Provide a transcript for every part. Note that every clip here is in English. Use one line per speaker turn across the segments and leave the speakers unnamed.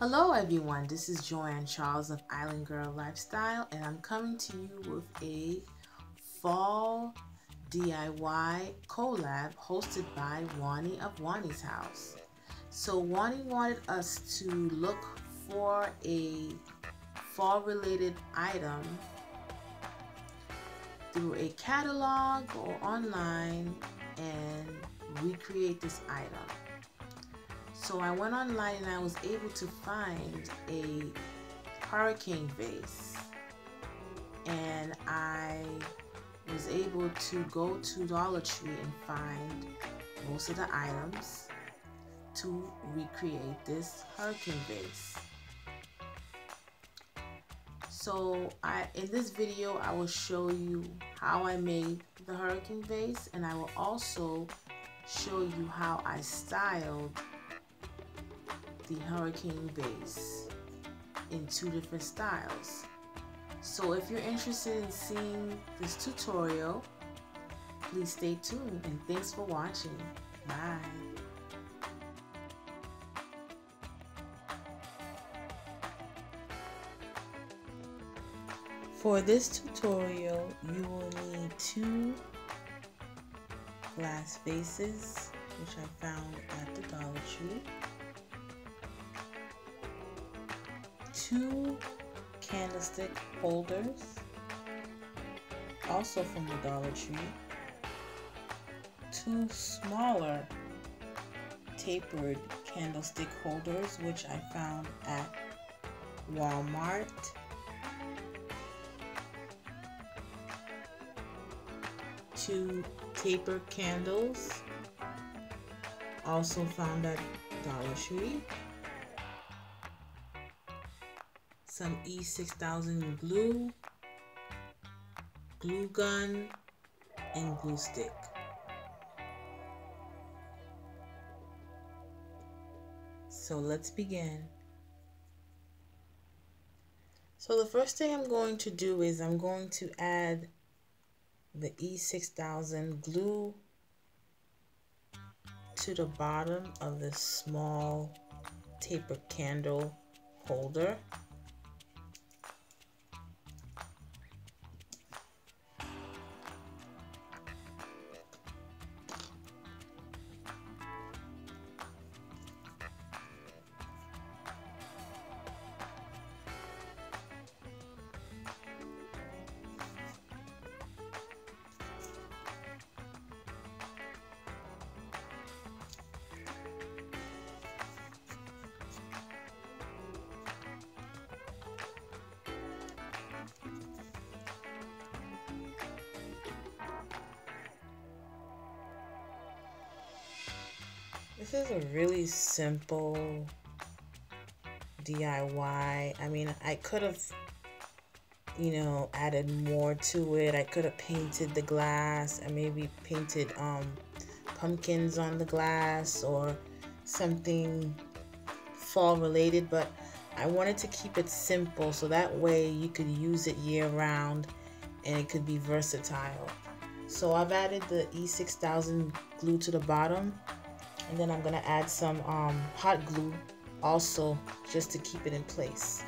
Hello everyone, this is Joanne Charles of Island Girl Lifestyle, and I'm coming to you with a fall DIY collab hosted by Juani of Juani's House. So Juani wanted us to look for a fall related item through a catalog or online and recreate this item. So I went online and I was able to find a hurricane vase, and I was able to go to Dollar Tree and find most of the items to recreate this hurricane vase. So in this video I will show you how I made the hurricane vase, and I will also show you how I styled the hurricane vase in two different styles. So if you're interested in seeing this tutorial, please stay tuned, and thanks for watching. Bye. For this tutorial, you will need 2 glass vases, which I found at the Dollar Tree, 2 candlestick holders, also from the Dollar Tree, 2 smaller tapered candlestick holders, which I found at Walmart, 2 tapered candles, also found at Dollar Tree, some E6000 glue, glue gun, and glue stick. So let's begin. So the first thing I'm going to do is I'm going to add the E6000 glue to the bottom of this small taper candle holder. This is a really simple DIY. I mean, I could have, added more to it. I could have painted the glass and maybe painted pumpkins on the glass or something fall related, but I wanted to keep it simple so that way you could use it year round and it could be versatile. So I've added the E6000 glue to the bottom, and then I'm gonna add some hot glue also, just to keep it in place.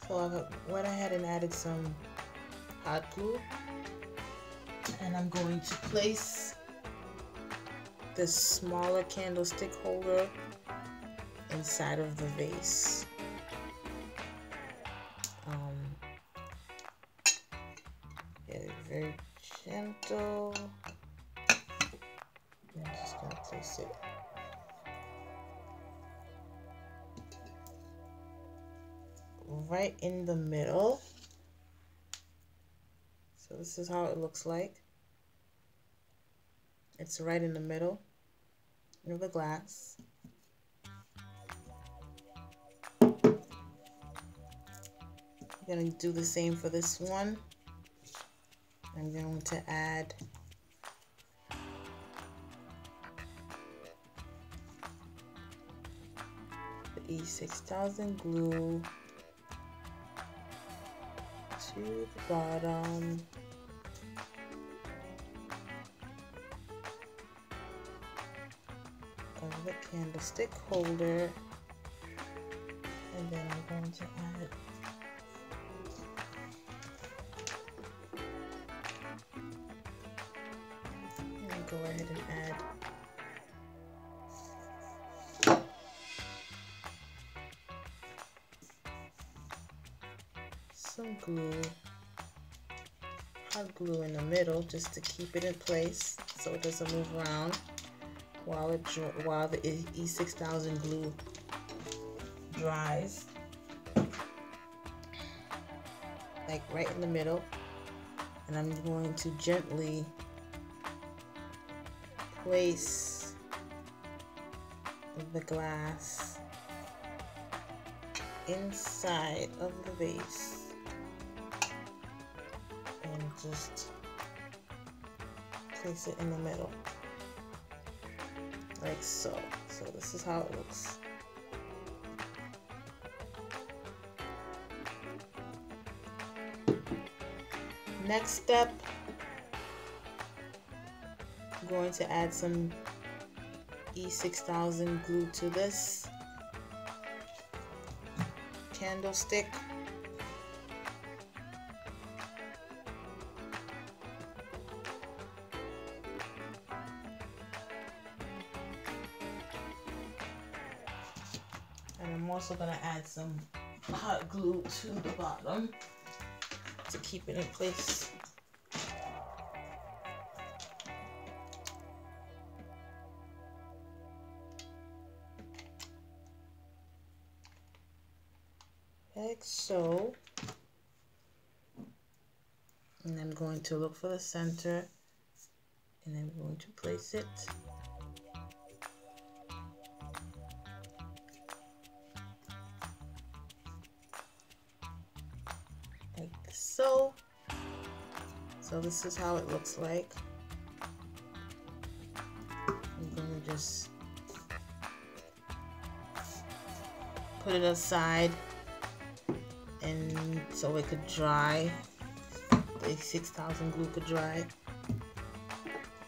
So I went ahead and added some hot glue, and I'm going to place this smaller candlestick holder inside of the vase. Get it very gentle. I'm just going to place it right in the middle. So this is how it looks like. It's right in the middle of the glass. I'm gonna do the same for this one. I'm going to add the E6000 glue to the bottom. Of the candlestick holder, and then I'm going to add go ahead and add some glue, hot glue in the middle, just to keep it in place so it doesn't move around while the E6000 glue dries, like right in the middle. And I'm going to gently place the glass inside of the vase and just place it in the middle, like so. So this is how it looks. Next step, I'm going to add some E6000 glue to this candlestick. And I'm also going to add some hot glue to the bottom to keep it in place. Like so. And I'm going to look for the center, and I'm going to place it. Like so. So this is how it looks like. I'm going to just put it aside and so it could dry. The 6000 glue could dry. I'm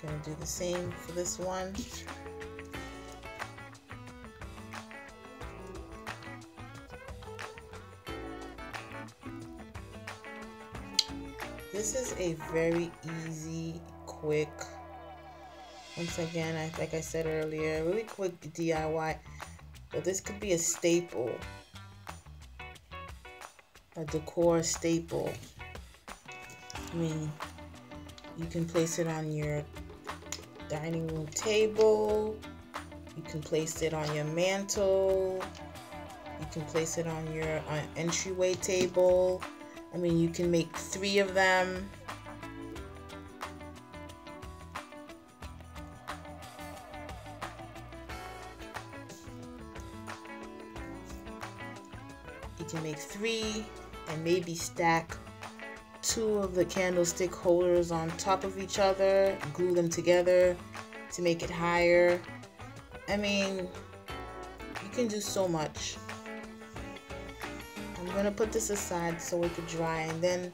gonna do the same for this one. This is a very easy, quick, once again, like I said earlier, really quick DIY, but this could be a staple, a decor staple. I mean, you can place it on your dining room table, you can place it on your mantle, you can place it on your entryway table. I mean, you can make 3 of them. You can make 3 and maybe stack 2 of the candlestick holders on top of each other, glue them together to make it higher. I mean, you can do so much. I'm going to put this aside so it could dry, and then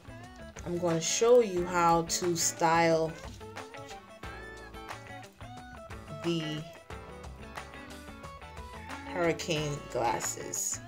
I'm going to show you how to style the hurricane glasses.